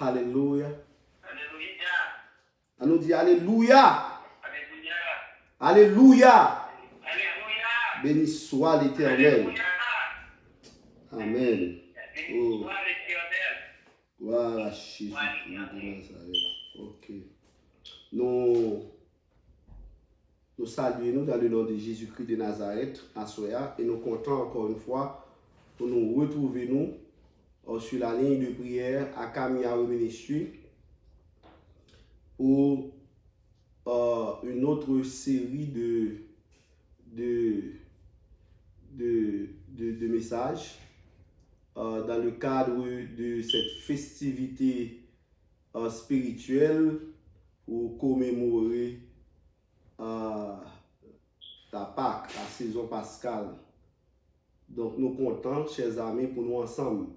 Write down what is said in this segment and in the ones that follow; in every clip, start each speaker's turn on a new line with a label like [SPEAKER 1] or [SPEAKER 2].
[SPEAKER 1] Alléluia.
[SPEAKER 2] Alléluia.
[SPEAKER 1] On nous dit Alléluia.
[SPEAKER 2] Alléluia.
[SPEAKER 1] Alléluia.
[SPEAKER 2] Alléluia.
[SPEAKER 1] Béni soit l'Éternel.
[SPEAKER 2] Alléluia.
[SPEAKER 1] Amen.
[SPEAKER 2] Béni
[SPEAKER 1] Oh,
[SPEAKER 2] soit l'Éternel.
[SPEAKER 1] voilà Jésus de Nazareth. Ok. Nous saluons dans le nom de Jésus-Christ de Nazareth à Soya et nous comptons encore une fois pour nous retrouver sur la ligne de prière à Camilla Ministry pour une autre série de messages dans le cadre de cette festivité spirituelle pour commémorer la Pâque, la saison pascale. Donc nous comptons, chers amis, pour nous ensemble,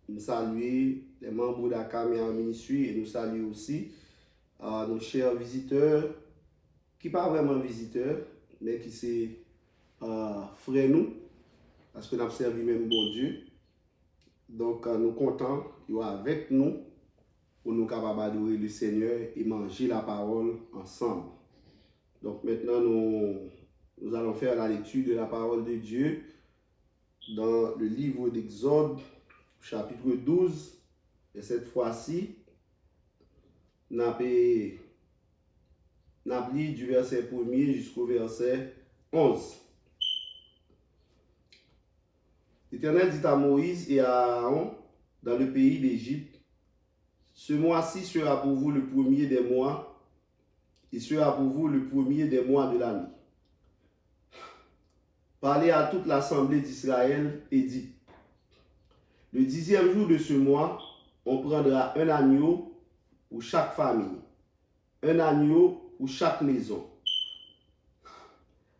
[SPEAKER 1] nous saluer les membres de la Camilla Ministry et nous saluer aussi nos chers visiteurs, qui pas vraiment visiteurs, mais qui c'est frères nous, parce que nous avons servi même bon Dieu. Donc nous comptons, il est avec nous pour nous capables d'adorer le Seigneur et manger la parole ensemble. Donc maintenant nous allons faire la lecture de la parole de Dieu dans le livre d'Exode, chapitre 12, et cette fois-ci, nous avons lu du verset 1er jusqu'au verset 11. L'Éternel dit à Moïse et à Aaron dans le pays d'Égypte, ce mois-ci sera pour vous le premier des mois, il sera pour vous le premier des mois de l'année. Parlez à toute l'assemblée d'Israël et dites, le 10e jour de ce mois, on prendra un agneau pour chaque famille, un agneau pour chaque maison.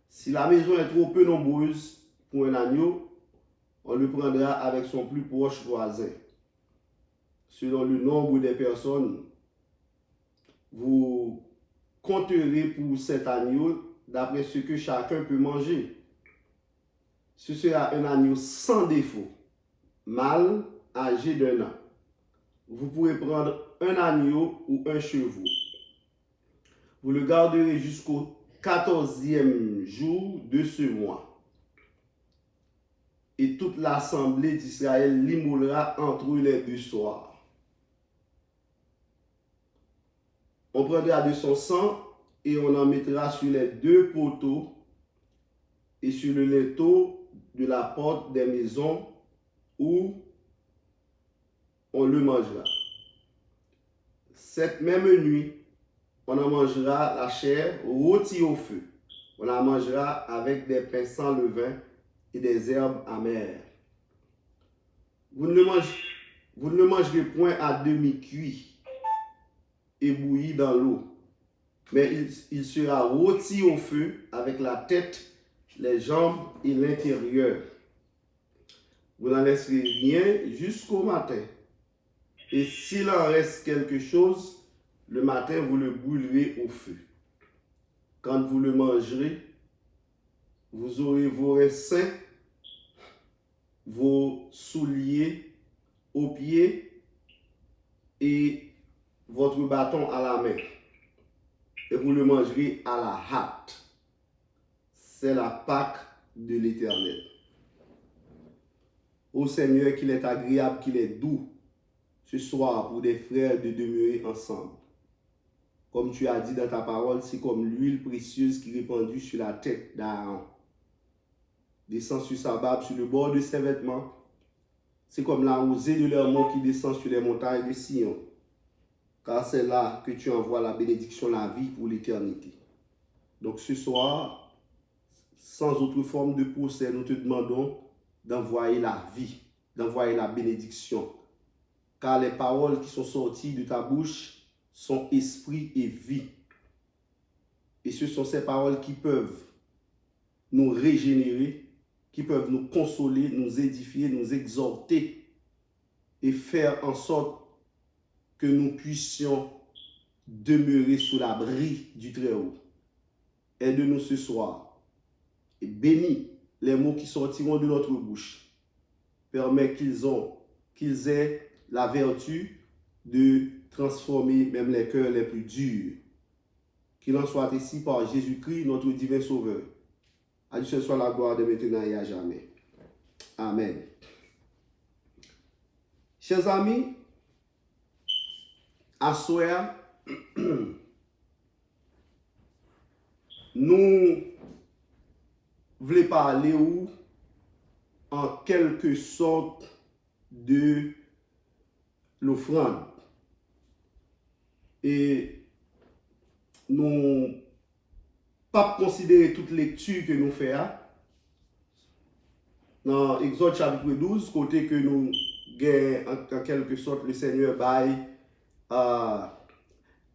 [SPEAKER 1] Si la maison est trop peu nombreuse pour un agneau, on le prendra avec son plus proche voisin. Selon le nombre des personnes, vous compterez pour cet agneau d'après ce que chacun peut manger. Ce sera un agneau sans défaut, mâle, âgé d'1 an. Vous pourrez prendre un agneau ou un chevreau. Vous le garderez jusqu'au 14e jour de ce mois. Et toute l'assemblée d'Israël l'immolera entre les 2 soirs. On prendra de son sang et on en mettra sur les 2 poteaux et sur le linteau de la porte des maisons où on le mangera. Cette même nuit, on en mangera la chair rôtie au feu. On la mangera avec des pains sans levain et des herbes amères. Vous ne le mangerez point à demi-cuit et bouilli dans l'eau, mais il sera rôti au feu avec la tête, les jambes et l'intérieur. Vous n'en laisserez rien jusqu'au matin. Et s'il en reste quelque chose, le matin, vous le brûlerez au feu. Quand vous le mangerez, vous aurez vos reins sains, vos souliers aux pieds et votre bâton à la main. Et vous le mangerez à la hâte. C'est la Pâque de l'Éternel. Ô Seigneur, qu'il est agréable, qu'il est doux ce soir pour des frères de demeurer ensemble. Comme tu as dit dans ta parole, c'est comme l'huile précieuse qui est répandue sur la tête d'Aaron. Descend sur sa barbe, sur le bord de ses vêtements. C'est comme la rosée de l'Hermon qui descend sur les montagnes de Sion. Car c'est là que tu envoies la bénédiction, la vie pour l'éternité. Donc ce soir, sans autre forme de procès, nous te demandons d'envoyer la vie, d'envoyer la bénédiction. Car les paroles qui sont sorties de ta bouche sont esprit et vie. Et ce sont ces paroles qui peuvent nous régénérer, qui peuvent nous consoler, nous édifier, nous exhorter et faire en sorte que nous puissions demeurer sous l'abri du Très-Haut. Aide-nous ce soir et bénis les mots qui sortiront de notre bouche. Permets qu'ils aient la vertu de transformer même les cœurs les plus durs. Qu'il en soit ainsi par Jésus-Christ, notre divin Sauveur. À Dieu soit la gloire de maintenant et à jamais. Amen. Chers amis, à soir, nous voulons parler en quelque sorte de l'offrande. Et nous pas considérer toute lecture que nous faisons dans Exode chapitre 12, côté que nous gagnons en quelque sorte le Seigneur bail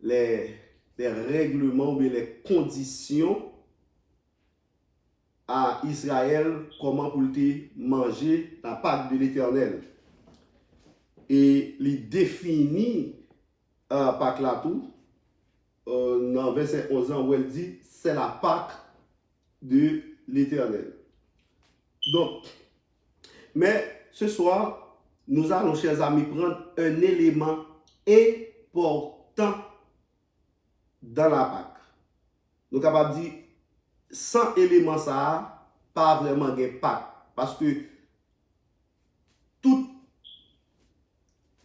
[SPEAKER 1] les règlements ou les conditions à Israël comment pour manger la Pâque de l'Éternel. Et il définit Pâque là tout dans verset 11 où elle dit c'est la Pâque de l'Éternel. Donc, mais ce soir, nous allons, chers amis, prendre un élément important dans la Pâque. Nous sommes capables de dire, sans élément ça, pas vraiment de Pâque. Parce que toute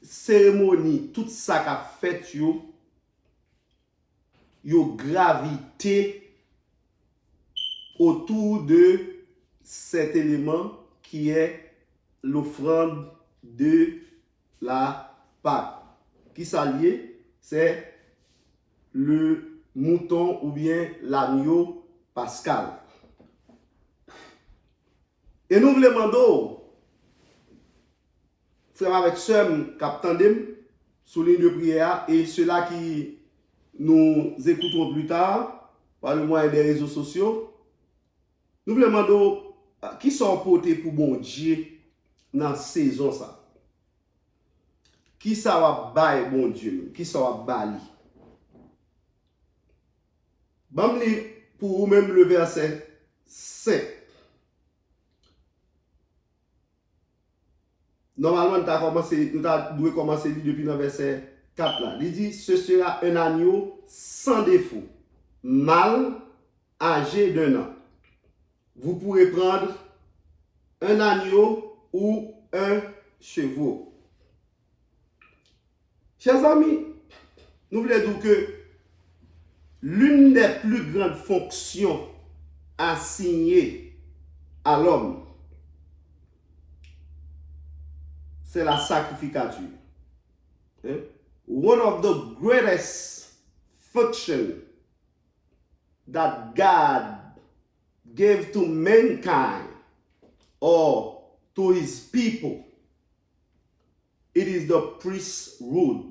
[SPEAKER 1] cérémonie, tout ça qu'a fait, yo gravité autour de cet élément qui est l'offrande de la Pâque. Qui s'allie, c'est le mouton ou bien l'agneau pascal. Et nous vous demandons, frère avec sœur, capitaine, sous ligne de prière, et ceux-là qui nous écouteront plus tard par le moyen des réseaux sociaux, nous vous demandons qui sont portés pour bon Dieu dans la saison ça. Qui ça va bailler bon Dieu, qui ça va bailler. Bon, pour vous-même le verset 5. Normalement, nous devons commencer depuis le verset 4 là. Il dit, ce sera un agneau sans défaut, mâle, âgé d'1 an. Vous pourrez prendre un agneau ou un chevreau. Chers amis, nous voulons dire que l'une des plus grandes fonctions assignées à l'homme, c'est la sacrificature. One of the greatest functions that God gave to mankind or to his people, it is the priesthood.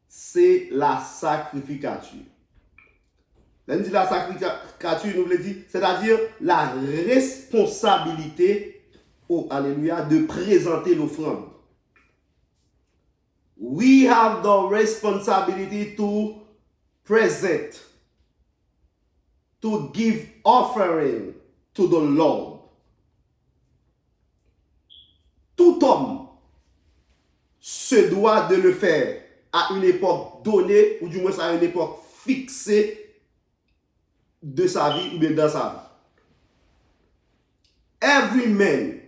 [SPEAKER 1] C'est la sacrificature. L'on dit la sacrificature, nous voulons dire, c'est-à-dire la responsabilité, oh alléluia, de présenter l'offrande. We have the responsibility to present, to give offering to the Lord. Tout homme se doit de le faire à une époque donnée, ou du moins à une époque fixée de sa vie ou bien dans sa vie. Every man,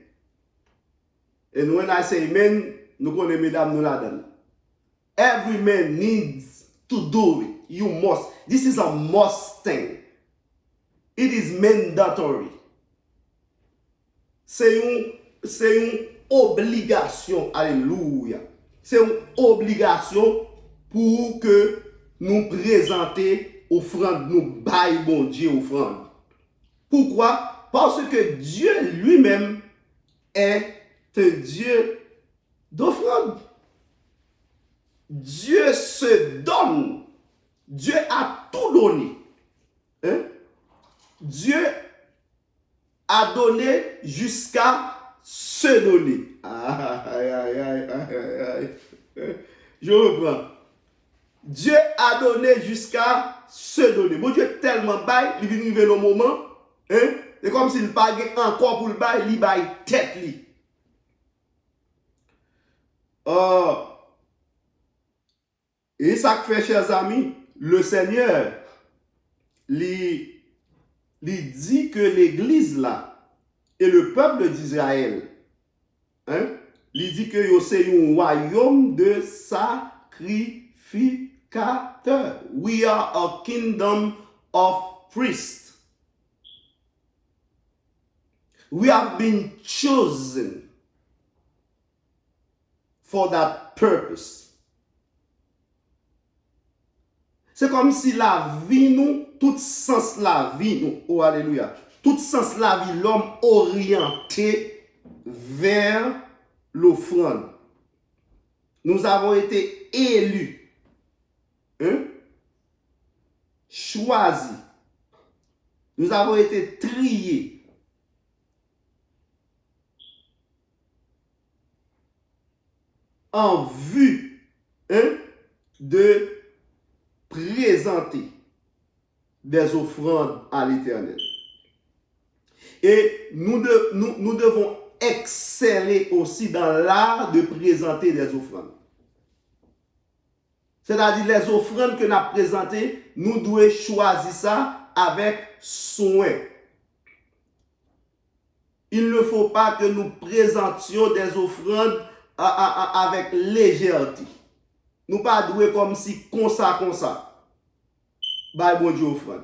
[SPEAKER 1] and when I say men, nous connaissons mesdames nous la donne. Every man needs to do it. You must. This is a must thing. It is mandatory. C'est une obligation. Alléluia. C'est une obligation pour que nous présenter offrande, nous baillons bon Dieu offrande. Pourquoi? Parce que Dieu lui-même est un Dieu d'offrande. Dieu se donne. Dieu a tout donné. Hein? Dieu a donné jusqu'à se donner. Je reprends. Dieu a donné jusqu'à se donner. Bon Dieu tellement bail, il vient arriver le moment, hein? C'est comme s'il payait encore pour le bail, il bail tête li. Et ça fait, chers amis, le Seigneur, il dit que l'Église là, et le peuple d'Israël, hein, il dit que c'est un royaume de sacrificateurs. We are a kingdom of priests. We have been chosen for that purpose. C'est comme si la vie nous, tout sens la vie nous, oh alléluia, tout sens la vie l'homme orienté vers l'offrande. Nous avons été élus, hein, choisis. Nous avons été triés. En vue, hein, de présenter des offrandes à l'Éternel. Et nous devons exceller aussi dans l'art de présenter des offrandes. C'est-à-dire les offrandes que nous avons présentées, nous devons choisir ça avec soin. Il ne faut pas que nous présentions des offrandes avec légèreté. Nous pas doué comme si comme ça. By bon Dieu offrande.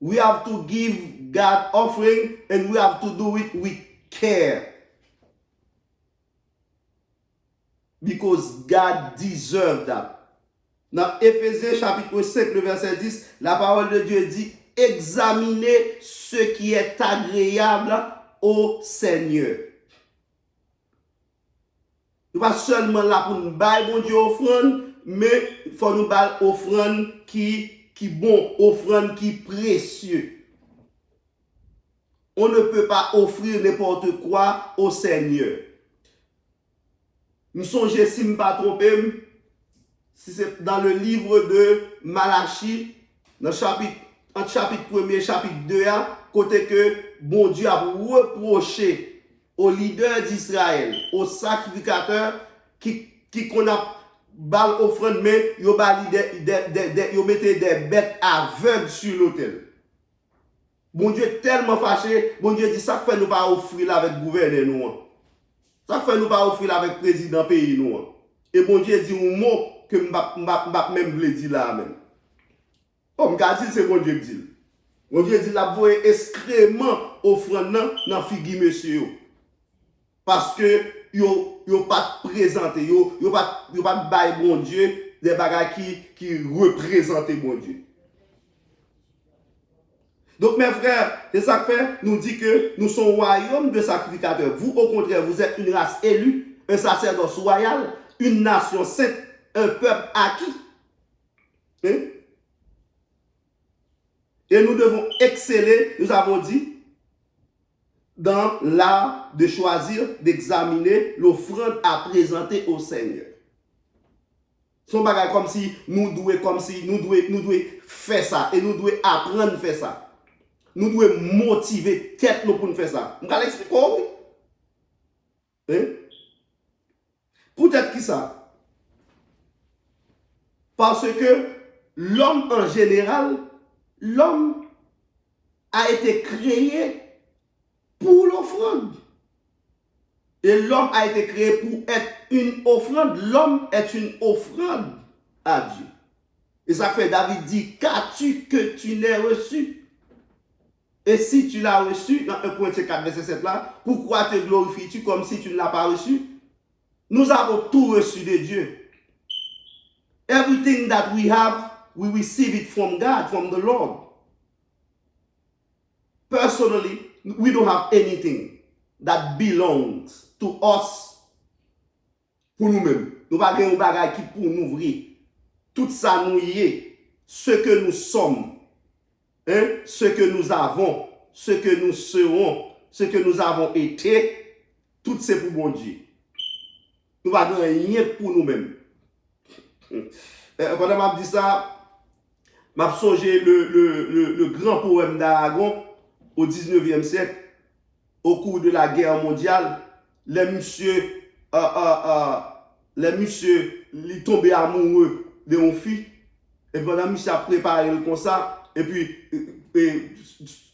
[SPEAKER 1] We have to give God offering and we have to do it with care. Because God deserves that. Dans Éphésiens chapitre 5, le verset 10, la parole de Dieu dit, examinez ce qui est agréable au Seigneur. Nous pas seulement là pour nous bailler bon Dieu offrande, mais il faut nous bailler offrande qui bon, offrande qui précieux. On ne peut pas offrir n'importe quoi au Seigneur. Nous songez si je ne me pas trompé, si c'est dans le livre de Malachie, dans chapitre 1 et chapitre 2, côté que bon Dieu a reproché aux leaders d'Israël, aux sacrificateurs qui qu'on a bal offrande, mais ils mettaient des bêtes aveugles sur l'autel. Bon Dieu est tellement fâché, bon Dieu dit ça fait nous pas offrir avec le gouverneur nous. Ça fait nous pas offrir avec le président pays nous. Et bon Dieu dit un mot que m'pa même vle dire là même. Oh, m'ka dit c'est bon Dieu qui dit. Bon Dieu dit la voye excrément offrande dans figi monsieur. Parce que yo pas présenté, yo pas bail bon Dieu des bagages qui représentent bon Dieu. Donc mes frères, c'est ça que fait nous dit que nous sommes un royaume de sacrificateurs. Vous au contraire, vous êtes une race élue, un sacerdoce royal, une nation sainte, un peuple acquis. Hein? Et nous devons exceller, nous avons dit, dans l'art de choisir, d'examiner l'offrande à présenter au Seigneur. Son bagage comme si nous devons faire ça et nous devons apprendre à faire ça. Nous devons motiver tête nous pour nous faire ça. Je vais l'expliquer. Oui. Hein? Peut-être qui ça? Parce que l'homme en général, l'homme a été créé pour l'offrande. Et l'homme a été créé pour être une offrande. L'homme est une offrande à Dieu. Et ça fait David dit, qu'as-tu que tu n'aies reçu? Et si tu l'as reçu, dans 1 Corinthiens 4, verset 7 là, pourquoi te glorifies-tu comme si tu ne l'as pas reçu? Nous avons tout reçu de Dieu. Everything that we have, we receive it from God, from the Lord. Personally, we don't have anything that belongs to us pour nous-mêmes. Nous n'avons pas de bagage qui pour nous ouvrir. Tout ça nous y est. Ce que nous sommes. Hein? Ce que nous avons, ce que nous serons, ce que nous avons été, tout c'est pour bon Dieu. Nous n'avons rien pour nous-mêmes. Pendant que je dis ça, je songé le grand poème d'Aragon au 19e siècle, au cours de la guerre mondiale, les messieurs les monsieur, il tombé amoureux de mon fille, et pendant monsieur a préparé le comme ça, et puis,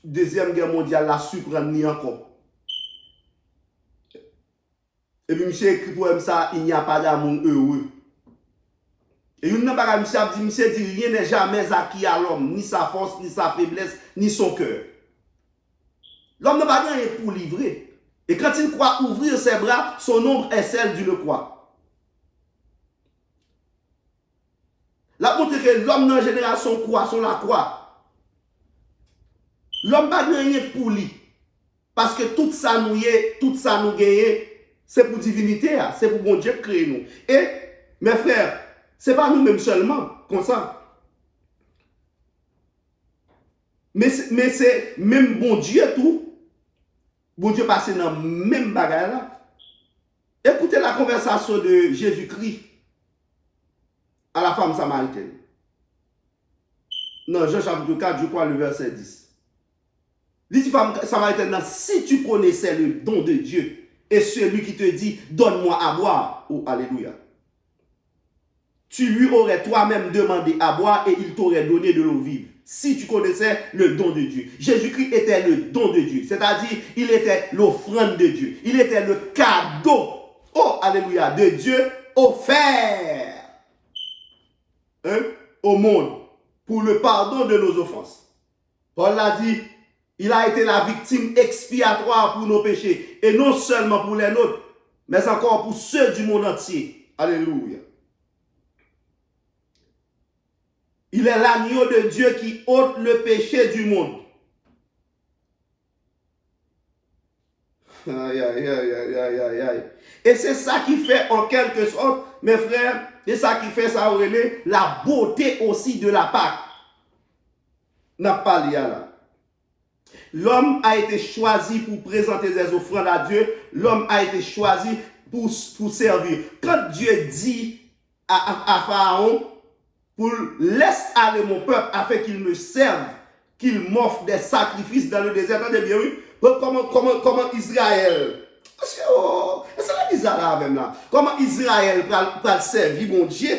[SPEAKER 1] Deuxième Guerre mondiale, la surprendre ni encore. Et puis, monsieur écrit pour ça, il n'y a pas d'amour heureux. Et une n'a monsieur a dit, monsieur dit, rien n'est jamais acquis à l'homme, ni sa force, ni sa faiblesse, ni son cœur. L'homme n'a pas rien pour livrer. Et quand il croit ouvrir ses bras, son ombre est celle d'une croix. La montre que l'homme dans la génération croit sur la croix. L'homme n'a pas rien pour lui. Parce que tout ça nous gagne, c'est pour divinité, c'est pour bon Dieu créer nous. Et, mes frères, ce n'est pas nous-mêmes seulement, comme ça. Mais c'est même bon Dieu tout. Bon Dieu passe dans le même bagage là. Écoutez la conversation de Jésus-Christ à la femme samaritaine. Dans Jean chapitre 4, je crois le verset 10. Il dit, femme samaritaine, si tu connaissais le don de Dieu et celui qui te dit, donne-moi à boire, oh alléluia, tu lui aurais toi-même demandé à boire et il t'aurait donné de l'eau vive. Si tu connaissais le don de Dieu. Jésus-Christ était le don de Dieu. C'est-à-dire, il était l'offrande de Dieu. Il était le cadeau, oh alléluia, de Dieu offert au monde pour le pardon de nos offenses. Paul l'a dit, il a été la victime expiatoire pour nos péchés. Et non seulement pour les nôtres, mais encore pour ceux du monde entier. Alléluia. Il est l'agneau de Dieu qui ôte le péché du monde. Aïe, aïe, aïe, aïe, aïe, aïe. Et c'est ça qui fait en quelque sorte, mes frères, c'est ça qui fait ça, la beauté aussi de la Pâque. N'a pas lié là. L'homme a été choisi pour présenter des offrandes à Dieu. L'homme a été choisi pour servir. Quand Dieu dit à Pharaon, pour laisse aller mon peuple afin qu'il me serve, qu'il m'offre des sacrifices dans le désert. Attendez bien, oui. Comment Israël, c'est la bizarre là même là. Comment Israël va servir mon Dieu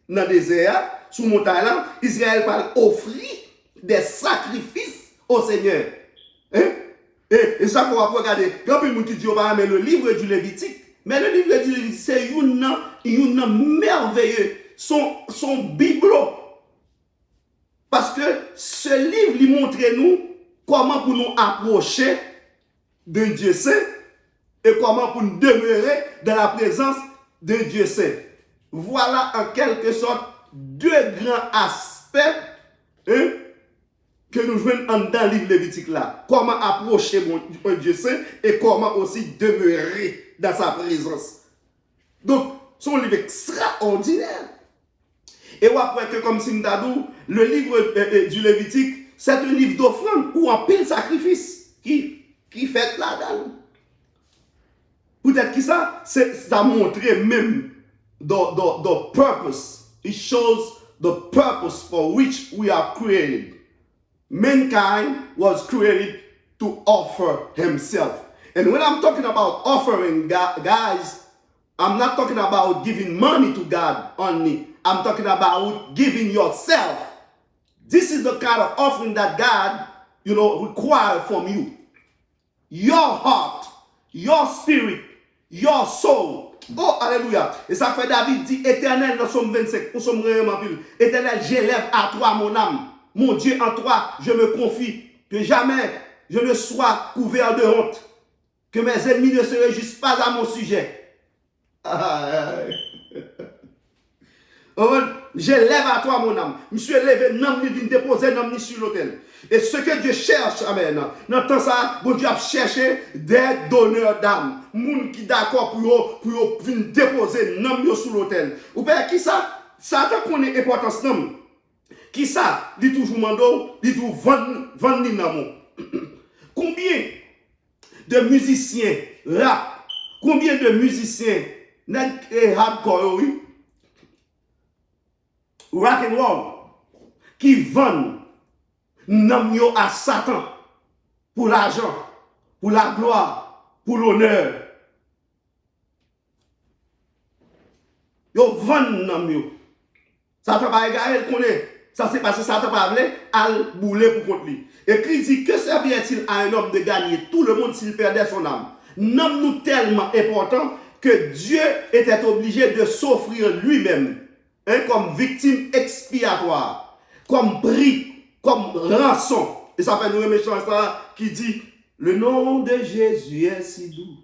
[SPEAKER 1] dans le désert, sous montagne là, Israël va offrir des sacrifices au Seigneur. Hein? Et ça qu'on va regarder. Quand il y a qui dit, mais le livre du Lévitique, mais le livre du Lévitique, c'est une merveilleux. Son bibelot. Parce que ce livre lui montre nous comment pour nous approcher de Dieu Saint et comment pour nous demeurer dans la présence de Dieu Saint. Voilà en quelque sorte deux grands aspects que nous jouons dans le livre lévitique là. Comment approcher mon Dieu Saint et comment aussi demeurer dans sa présence. Donc, c'est un livre extraordinaire. Et après que comme Simdadou, le livre du Lévitique, c'est un livre d'offrande ou un pile sacrifice qui fait là-dedans. Peut-être que ça montre même the purpose. It shows the purpose for which we are created. Mankind was created to offer himself. And when I'm talking about offering, guys, I'm not talking about giving money to God only. I'm talking about giving yourself. This is the kind of offering that God, requires from you. Your heart, your spirit, your soul. Oh, alléluia. Et ça fait David dit, Éternel, dans Somme 25, nous sommes vraiment pile. Éternel, j'élève à toi mon âme. Mon Dieu, en toi, je me confie. Que jamais je ne sois couvert de honte. Que mes ennemis ne se réjouissent pas à mon sujet. J'élève à toi mon âme. Monsieur levé, n'am ni vin déposer, n'am ni sur l'autel. Et ce que Dieu cherche, amen. Dans temps ça, bon Dieu a cherché des donneurs d'âme. Moun qui d'accord pour venir déposer n'am yo sur l'autel. Ou bien qui ça? Ça t'a connaît importance n'am. Qui ça? Dit toujours mando, dit toujours vendre ni namo. Combien de musiciens rap, combien de musiciens hardcore, oui, rock and roll, qui vendent nam yo à Satan pour l'argent, pour la gloire, pour l'honneur. Yo vend nam yo. Satan pas égaré connaît. Ça c'est parce que Satan pas voulu al bouler pour contre lui. Et Christ dit que servirait-il à un homme de gagner tout le monde s'il perdait son âme? Nomme nous tellement important que Dieu était obligé de s'offrir lui-même comme victime expiatoire, comme prix, comme rançon. Et ça fait nous aimer ça qui dit le nom de Jésus est si doux.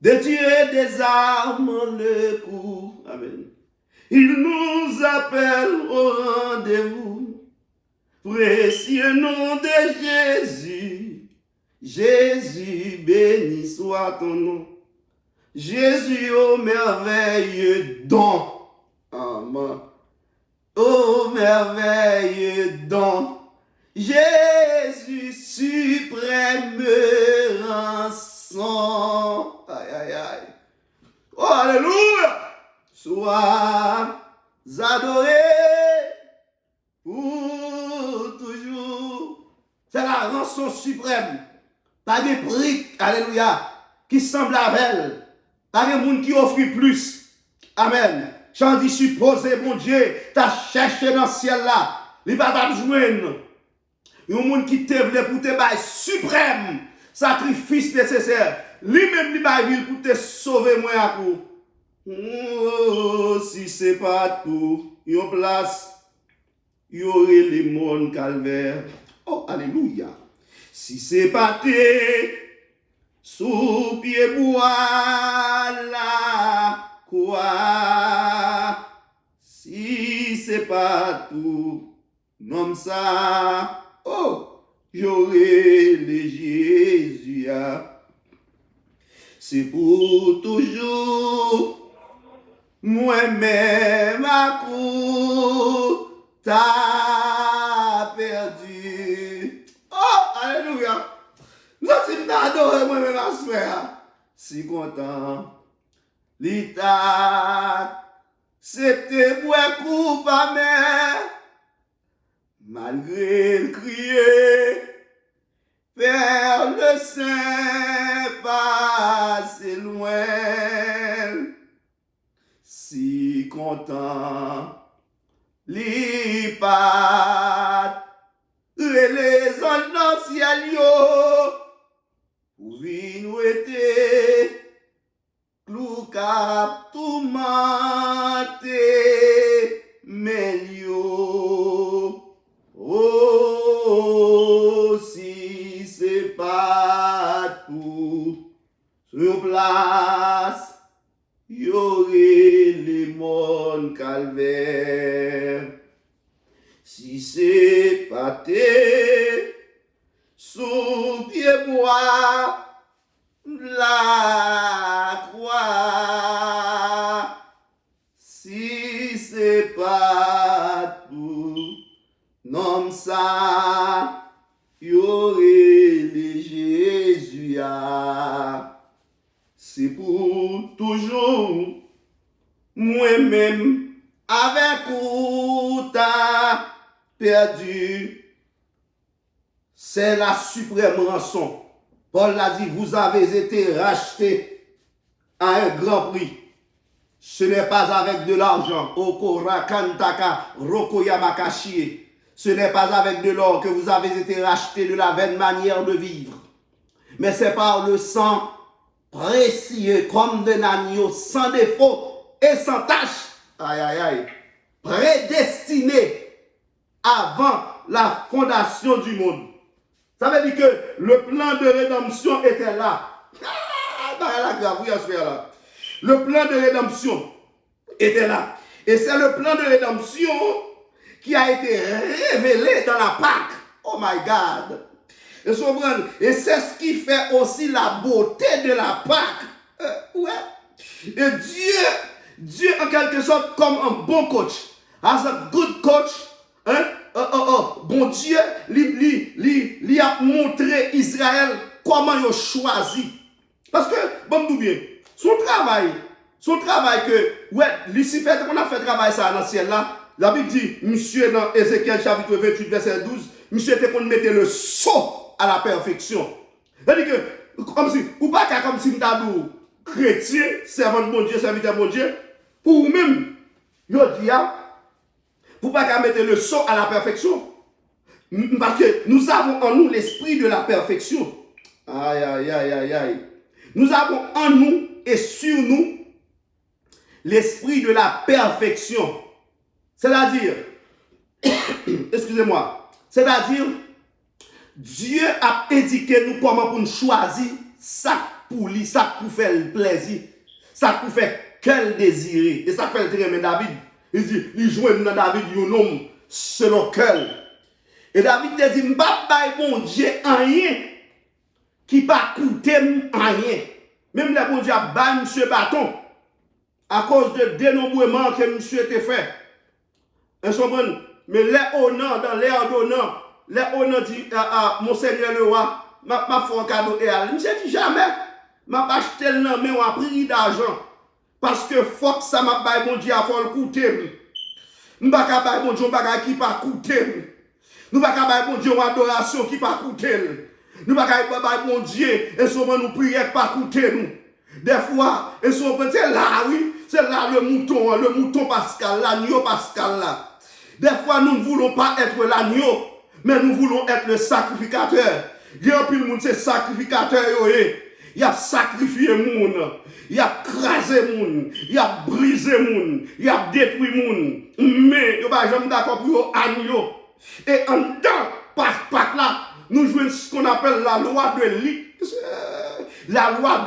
[SPEAKER 1] De tirer des armes le coup. Amen. Il nous appelle au rendez-vous. Précieux nom de Jésus. Jésus, béni soit ton nom. Jésus, ô merveilleux don. Amen. Ô merveilleux don. Jésus, suprême rançon. Aïe, aïe, aïe. Oh, alléluia. Sois adoré pour toujours. C'est la rançon suprême. Pas de prix, alléluia, qui semble avec elle. Pas de monde qui offre plus. Amen. J'en dis supposé, mon Dieu, t'as cherché dans le ciel là. Il va pas joindre. Il y a un monde qui te voulait pour te bailler suprême. Sacrifice nécessaire. Lui-même, il va pour te sauver, moi, à coup. Oh, si c'est pas tout, il y a place, il y aurait les mondes calvaires. Oh, alléluia. Si c'est pas tes sous pied bois la quoi. Si c'est pas tout, non ça. Oh, j'aurais les Jésus. C'est pour toujours. Moi-même à coup, t'as perdu. Oh, alléluia. Nous sommes adorés, moi-même à soi. Si content. L'état, c'était moi coupable. Malgré le crier, vers le sein, passé loin. Si content, les pattes, et les anciens lieux, pour nous était, clou cap tout maté, melio. Oh, si c'est pas tout, sur place, y aurait les mondes calvaires. Si c'est pas tes sous pied bois, la croix. Si c'est pas tout, non ça, y aurait les Jésus. C'est pour toujours, moi-même, avec où t'as perdu. C'est la suprême rançon. Paul l'a dit, vous avez été rachetés à un grand prix. Ce n'est pas avec de l'argent. Ce n'est pas avec de l'or que vous avez été rachetés de la vaine manière de vivre. Mais c'est par le sang précieux comme d'un agneau sans défaut et sans tache. Aïe, aïe, aïe. Prédestiné avant la fondation du monde. Ça veut dire que le plan de rédemption était là. Le plan de rédemption était là. Et c'est le plan de rédemption qui a été révélé dans la Pâque. Oh my God. Et c'est ce qui fait aussi la beauté de la Pâque. Ouais. Et Dieu en quelque sorte comme un bon coach. As a good coach. Bon Dieu, lui a montré Israël comment il a choisi. Parce que, bon nous bien, son travail que, ouais, Lucifer, on a fait travail ça dans le ciel là, la Bible dit, monsieur dans Ézéchiel chapitre 28, verset 12, monsieur était pour mettre le sceau à la perfection. C'est-à-dire que, comme si, ou pas comme si nous chrétien, servant de mon Dieu, serviteur de mon Dieu, pour vous-même, yo dit, pour pas mettre le saut à la perfection. Parce que nous avons en nous l'esprit de la perfection. Aïe, aïe, aïe, aïe, aïe. Nous avons en nous et sur nous l'esprit de la perfection. C'est-à-dire, excusez-moi, c'est-à-dire, Dieu a indiqué nous comment pour nous choisir ça pour lui, ça pour faire le plaisir, ça pour faire quel désirer. Et ça fait le très bien David. Il dit, il joue dans David un homme selon quel. Et David te dit, m'pa bon Dieu rien qui pas coûter rien. Même le bon Dieu a ban monsieur bâton à cause de dénombrement que monsieur te fait. Mais les honneurs dans l'air d'honneur, les honneurs dit mon Seigneur le roi, m'a fait un cadeau et elle. Monsieur dit jamais, m'a acheté le nom mais on a pris d'argent. Parce que faut que ça m'a bail mon Dieu a faut le coûter. M'pa ka bail mon Dieu bagay qui pas coûter. Nous pas ka bail mon Dieu une adoration qui pas coûter. Nous pas ka bail mon Dieu et souvent nous prières pas coûter nous. Des fois et souvent c'est là oui, c'est là le mouton pascal, l'agneau pascal là. Des fois nous ne voulons pas être l'agneau, mais nous voulons être le sacrificateur. Il y a plus de monde c'est sacrificateur il a sacrifié moun, il a crasé moun, il a brisé moun, il a détruit moun. Mais yo pas jamais d'accord pour agneau. Et en dedans, par là, nous jouons ce qu'on appelle la loi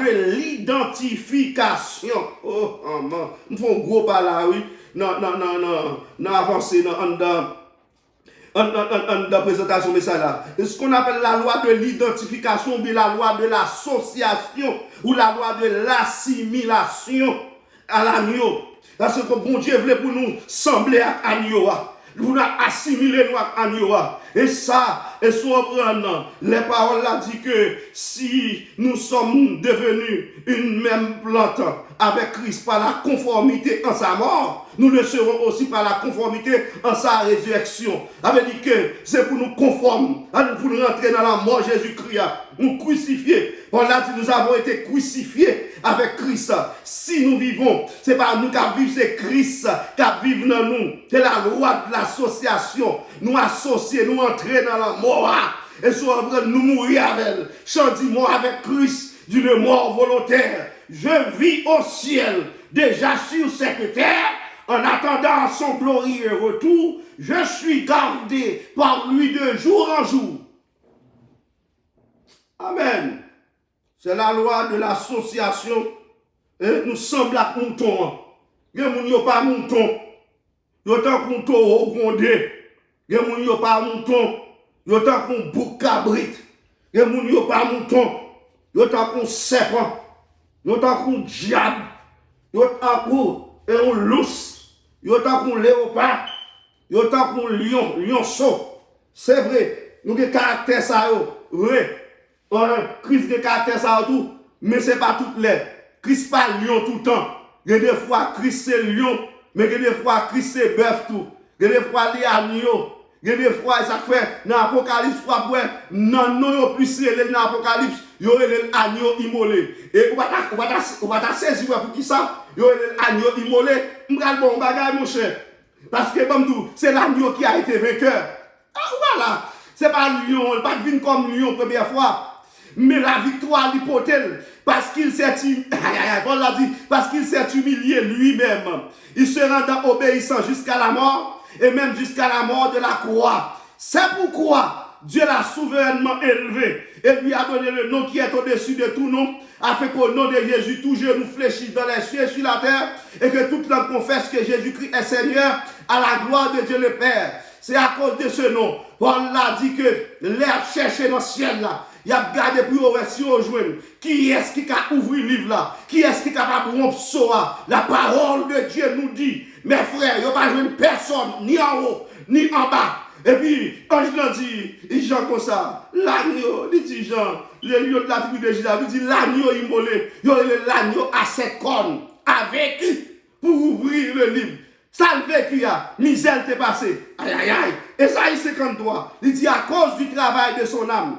[SPEAKER 1] de l'identification. Oh, man. Nous faisons gros par là, oui. Non, avancer en présentation de ça là. Ce qu'on appelle la loi de l'identification, ou la loi de l'association, ou la loi de l'assimilation à l'agneau. Parce que bon Dieu voulait pour nous sembler à l'agneau. Nous avons assimilé nous à l'agneau. Et ça, et surprenant, les paroles là disent que si nous sommes devenus une même plante avec Christ par la conformité en sa mort, nous le serons aussi par la conformité en sa résurrection. Ça veut dire que c'est pour nous conformer, pour nous rentrer dans la mort Jésus-Christ, nous crucifier. On l'a dit, nous avons été crucifiés avec Christ. Si nous vivons, c'est pas nous qui vivons, c'est Christ qui vit dans nous. C'est la loi de l'association. Nous associer, nous entrer dans la mort. Et soit nous mourir avec elle. Chant mort avec Christ d'une mort volontaire. Je vis au ciel, déjà sur cette terre, en attendant son glorieux retour. Je suis gardé par lui de jour en jour. Amen. C'est la loi de l'association. Et nous semblons à mouton. Il n'y a pas mouton. Il y a un mouton au grondé. Il n'y a pas mouton. Il y a un bouc cabrit. Il n'y a pas mouton. Il y a un serpent. Il y a un diable. Il y a un lousse. Il y a un léopard. Il y a un lion. Lionceau. C'est vrai. Nous avons des caractères ça. Vrai. Christ de caractère ça tout, mais c'est pas toutes les. Christ pas lion tout le temps. Il y a des fois Christ c'est lion, mais il y a des fois Christ c'est bœuf tout. Il y a des fois les agneaux. Il y a des fois ça fait dans l'Apocalypse non plus c'est dans l'Apocalypse, il y a l'agneau immolé. Et on va saisir pour qui ça? Il y a l'agneau immolé. M'gal bon bagage mon cher. Parce que c'est l'agneau qui a été vainqueur. Ah voilà, c'est pas lion, pas de comme lion première fois. Mais la victoire l'hypothèse, parce qu'il s'est humilié lui-même. Il se rendant obéissant jusqu'à la mort, et même jusqu'à la mort de la croix. C'est pourquoi Dieu l'a souverainement élevé, et lui a donné le nom qui est au-dessus de tout nom, afin qu'au nom de Jésus, tout genou fléchisse dans les cieux et sur la terre, et que toute langue confesse que Jésus-Christ est Seigneur, à la gloire de Dieu le Père. C'est à cause de ce nom, Paul l'a dit que l'air cherché dans le ciel là, il a gardé pour si on joue. Qui est-ce qui a ouvert le livre là? Qui est-ce qui est capable de rompre ça? La parole de Dieu nous dit, mes frères, il n'y a pas une personne, ni en haut, ni en bas. Et puis, quand je l'ai dit, il chante comme ça, l'agneau, il dit Jean, le lion de la tribu de Juda, il dit l'agneau immolé, il y a l'agneau à 7 cornes, avec pour ouvrir le livre. Ça le vécu, misère t'est passé. Aïe, aïe, aïe. Esaïe 53, il dit à cause du travail de son âme,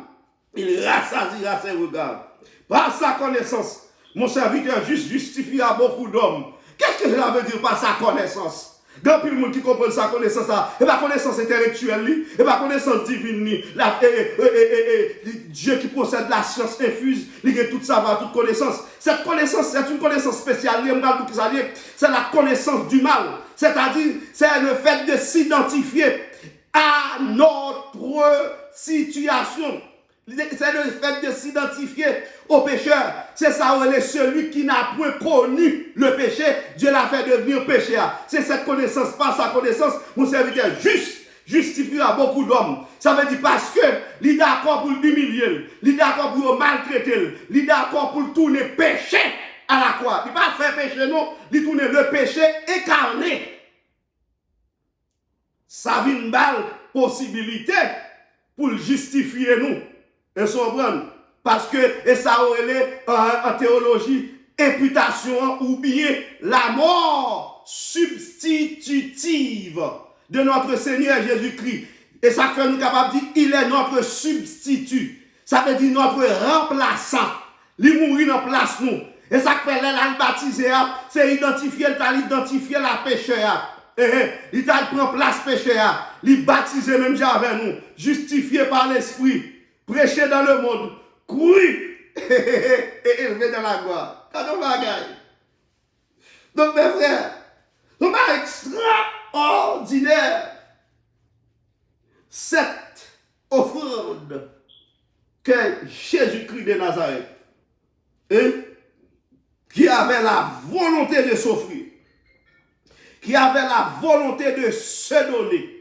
[SPEAKER 1] il rassasiera ses regards. Par sa connaissance, mon serviteur juste justifiera beaucoup d'hommes, Qu'est-ce que cela veut dire par sa connaissance? Grand pile monde qui comprend sa connaissance, et pas connaissance intellectuelle, et pas connaissance divine, Dieu qui possède la science infuse, il a tout savoir, toute connaissance. Cette connaissance, c'est une connaissance spéciale, c'est la connaissance du mal. C'est-à-dire, c'est le fait de s'identifier à notre situation. C'est le fait de s'identifier au pécheur. C'est ça, on est celui qui n'a point connu le péché. Dieu l'a fait devenir pécheur. C'est cette connaissance, par sa connaissance, mon serviteur justifiera beaucoup d'hommes. Ça veut dire parce que il est d'accord pour l'humilier, il est d'accord pour le maltraiter, il est d'accord pour le tourner péché à la croix. Il ne pas faire péché, non, il tourne le péché incarné. Ça vient une balle possibilité pour le justifier nous. Et parce que, et ça aurait en théologie, imputation ou bien la mort substitutive de notre Seigneur Jésus-Christ. Et ça fait nous capable de dire, il est notre substitut. Ça veut dire notre remplaçant. Il mourit en place nous. Et ça fait l'elle baptisé, c'est identifier la pécheur. Il prend place pécheur. Il baptisé même déjà avec nous. Justifié par l'esprit. Prêcher dans le monde, courir et élever dans la gloire. Donc, mes frères, c'est extraordinaire cette offrande que Jésus-Christ de Nazareth, qui avait la volonté de s'offrir, qui avait la volonté de se donner,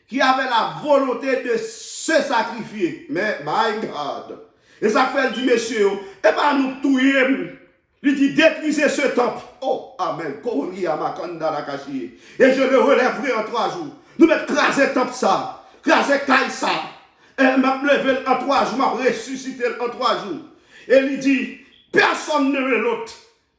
[SPEAKER 1] qui avait la volonté de se sacrifier. Mais, my God. Et ça fait du monsieur, et pas nous tuer. Il dit, détruisez ce temple. Oh, amen. Et je le relèverai en 3 jours. Nous mettons craser le temple ça. Craser caille ça. Et m'a levé en 3 jours, m'a ressuscité en 3 jours. Et il dit, personne ne veut l'autre.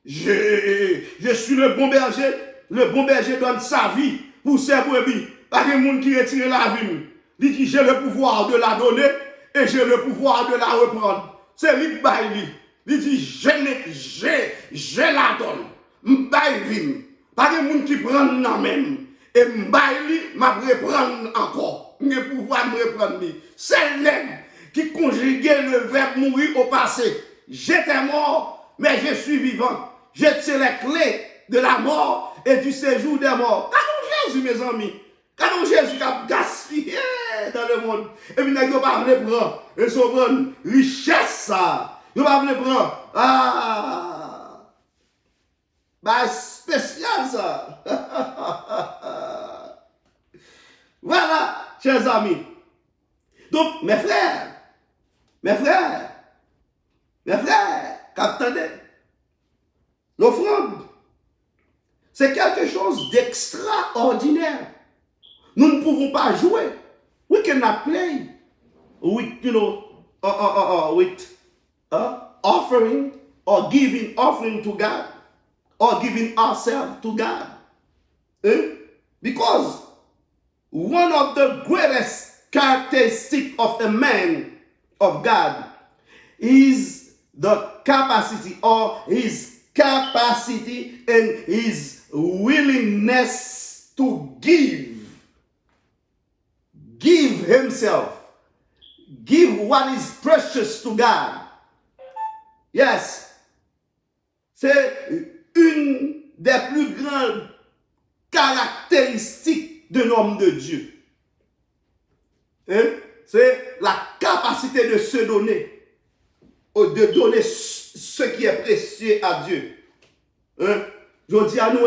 [SPEAKER 1] Je suis le bon berger. Le bon berger donne sa vie pour ses brebis. Pas de monde qui retire la vie. Il dit, j'ai le pouvoir de la donner et j'ai le pouvoir de la reprendre. C'est lui qui baille. Il dit, je la donne. M'baille vie. Pas de monde qui prend la même. Et m'baille, m'a reprendre encore. J'ai le pouvoir de me reprendre. C'est l'homme qui conjuguait le verbe mourir au passé. J'étais mort, mais je suis vivant. J'ai les clés de la mort et du séjour des morts. Quand Jésus, mes amis, quand Jésus a gaspillé dans le monde, et puis il n'a pas voulu prendre, et son richesse, ça, il n'a pas voulu prendre, bah, spécial, ça. Voilà, chers amis. Donc, mes frères, attendez, l'offrande, c'est quelque chose d'extraordinaire. Nous ne pouvons pas jouer. We cannot play with, with offering or giving offering to God or giving ourselves to God. Because one of the greatest characteristics of a man of God is the capacity or his capacity and his willingness to give himself, give what is precious to God. Yes, c'est une des plus grandes caractéristiques d'un homme de Dieu. C'est la capacité de se donner, de donner ce qui est précieux à Dieu. Je dis à nous,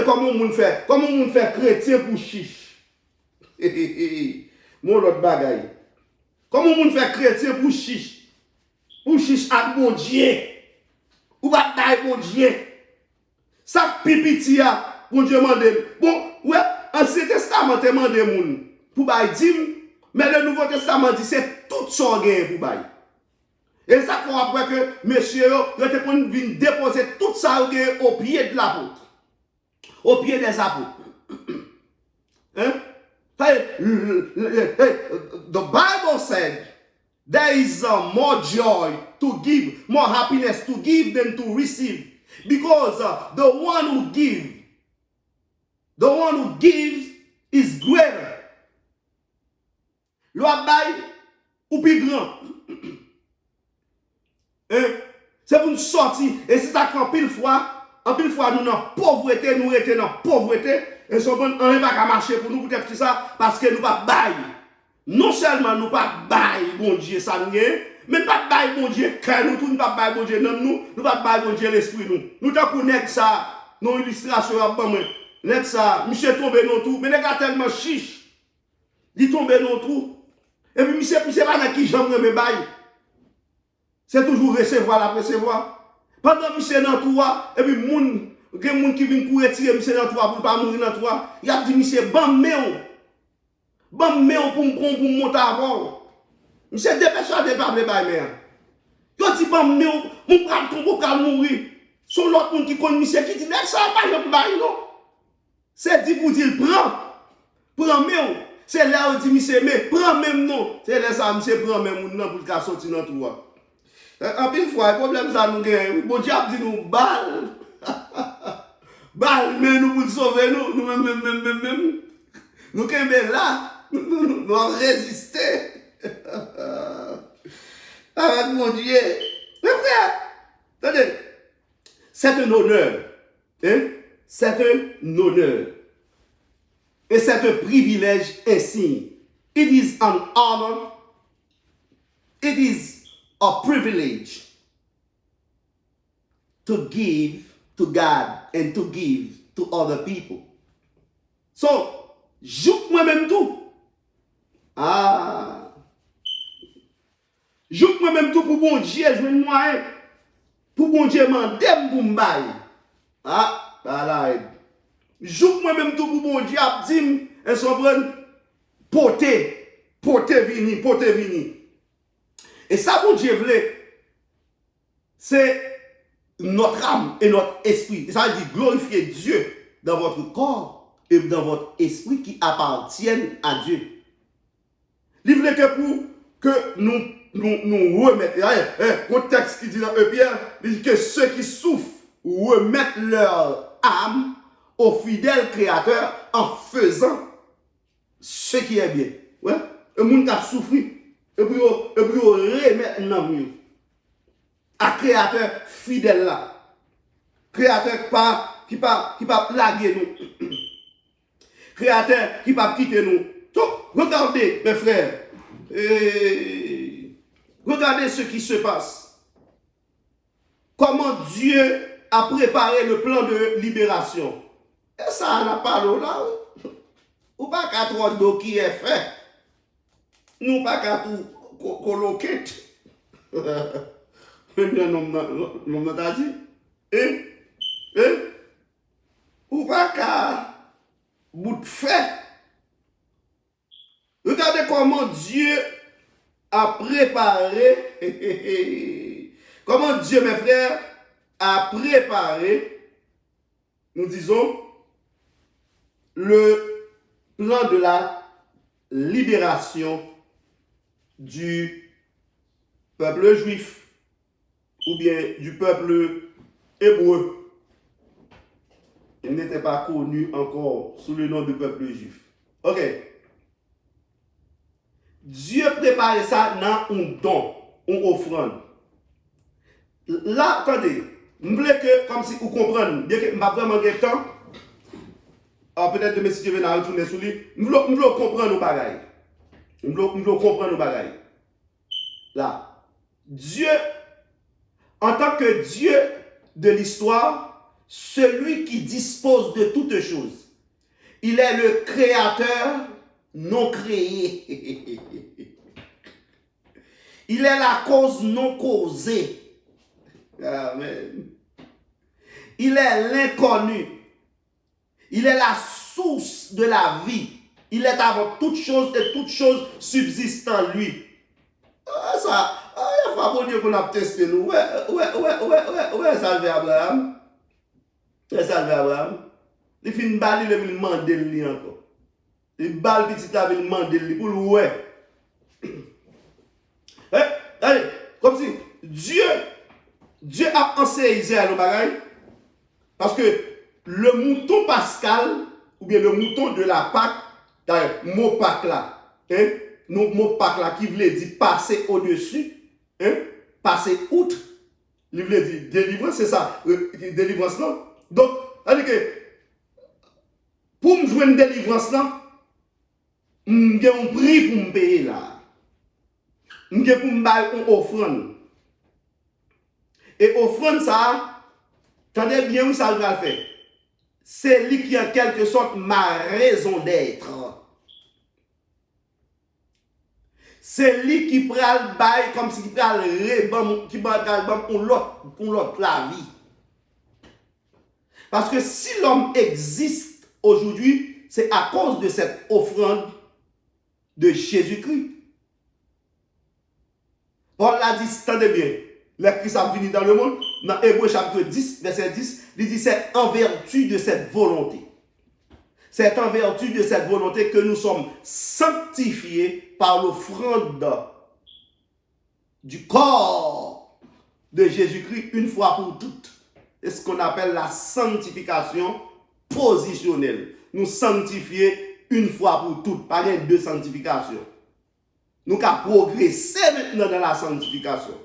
[SPEAKER 1] comment on fait chrétien pour chiche. Mon autre bagaille. Comment on fait chrétien pour chiche? Pour chiche à mon Dieu. Ou bataille mon Dieu. Ça pipitia, mon Dieu mande. Bon, ouais, Ancien Testament demande moun pour bail dim, mais le Nouveau Testament dit c'est tout son gain pour bail. Et ça fait après que monsieur yo te pour venir déposer tout ça au pied de l'apôtre. Au pied des apôtres. The Bible said there is more joy to give, more happiness to give than to receive. Because the one who gives is greater. L'autre bail ou plus grand. C'est pour nous sortir. Et c'est ça qu'en pile fois, nous dans pauvreté, nous étions dans pauvreté. Et son bon, on n'est pas qu'à marcher pour nous, peut-être ça, parce que nous pas bail. Non seulement nous pas bail, bon Dieu, ça nous mais pas bail, bon Dieu, cœur nous, nous pas bail, bon Dieu, nous pas bail, bon Dieu, l'esprit nous. Nous t'en connaissons ça, nos illustrations, nèg ça, monsieur tombé dans tout, mais nèg a tellement chiche. Il tombe dans tout. Et puis monsieur pas dans qui j'aime me bail. C'est toujours recevoir la recevoir. Pendant monsieur dans tout, et puis moun qui vient pour retirer monsieur dans tout pour pas mourir dans tout, il a dit monsieur bam méo pour monter avant. Monsieur dépêche de pas bail mais. Yo dit bam méo mon pral tomber pour mourir. Son l'autre monde qui connaît monsieur qui dit nèg ça pas yo bail non. C'est dit pour dire prends méo. C'est là où dit monsieur mais prends même non. C'est là ça monsieur prend même moun nan pour sortir dans tout. En pile fois, le problème ça nous gagne. Bon Dieu dit nous balle. Balle, mais nous pour sauver nous. Nous sommes là. Nous avons résisté. Avec mon Dieu. Mais frère, attendez. C'est un honneur. Hein? C'est un honneur. Et c'est un privilège insigne. It is an honor. It is a privilege to give to God and to give to other people. So, joue moi-même tout. Joue moi-même tout pour bon Dieu, je me moyen. Pour bon Dieu, mandem pour m'baye. Voilà. Joue moi-même tout pour bon Dieu, abdim, et son poté vini. Et ça, bon Dieu voulait, c'est notre âme et notre esprit. Et ça veut dire glorifier Dieu dans votre corps et dans votre esprit qui appartiennent à Dieu. Il voulait que pour que nous remettions, un texte qui dit dans Pierre, il dit que ceux qui souffrent remettent leur âme au fidèle Créateur en faisant ce qui est bien. Ouais? Le monde qui a souffert. Et puis, on remet l'homme à créateur fidèle là. Créateur qui pas plaguer nous. Créateur qui pas quitter nous. Donc, regardez, mes frères. Regardez ce qui se passe. Comment Dieu a préparé le plan de libération. Et ça n'a pas l'eau là. Ou pas qu'à trois d'eau qui est fait. Nous pas qu'à tout coloquer. L'homme t'a dit. Ou pas qu'à bout de fait. Regardez comment Dieu a préparé. Comment Dieu, mes frères, a préparé, nous disons, le plan de la libération du peuple juif ou bien du peuple hébreu. Il n'était pas connu encore sous le nom de peuple juif. Ok. Dieu préparait ça dans un don, une offrande. Là, attendez, je voulais que, comme si vous comprenez, bien que je n'ai pas vraiment de temps, peut-être que si je vais retourner sur lui, je veux comprendre nos bagailles. Je veux comprendre nos bagailles. Là, Dieu, en tant que Dieu de l'histoire, celui qui dispose de toutes choses, il est le créateur non créé. Il est la cause non causée. Amen. Il est l'inconnu. Il est la source de la vie. Il est avant toute chose et toute chose subsiste en lui. Ça, il faut bon Dieu qu'on a testé nous. Ouais, salve Abraham. Ouais, salve Abraham. Il fait une balle, il veut demander lui encore. Il balle petit, il veut demander lui pour le ouais. Allez, comme si Dieu a enseigné Israël au bagaille. Parce que le mouton pascal, ou bien le mouton de la Pâque, d'ailleurs, mot Pâque là, hein, mot Pâque là, qui voulait dire passer au-dessus, hein, passer outre, il voulait dire délivrance, c'est ça, délivrance non. Donc, c'est-à-dire que pour me jouer une délivrance là, j'ai un prix pour me payer là. J'ai pour me bailler une offrande. Et offrande ça, attendez bien où ça va faire. C'est lui qui en quelque sorte ma raison d'être. C'est lui qui prend le bail comme si il prend le pour l'autre la vie. Parce que si l'homme existe aujourd'hui, c'est à cause de cette offrande de Jésus-Christ. Paul l'a dit, attendez bien, le Christ a venu dans le monde, dans Hébreux chapitre 10, verset 10, il dit c'est en vertu de cette volonté. C'est en vertu de cette volonté que nous sommes sanctifiés par l'offrande du corps de Jésus-Christ une fois pour toutes. C'est ce qu'on appelle la sanctification positionnelle. Nous sanctifier une fois pour toutes, pas de sanctification. Nous avons progressé maintenant dans la sanctification.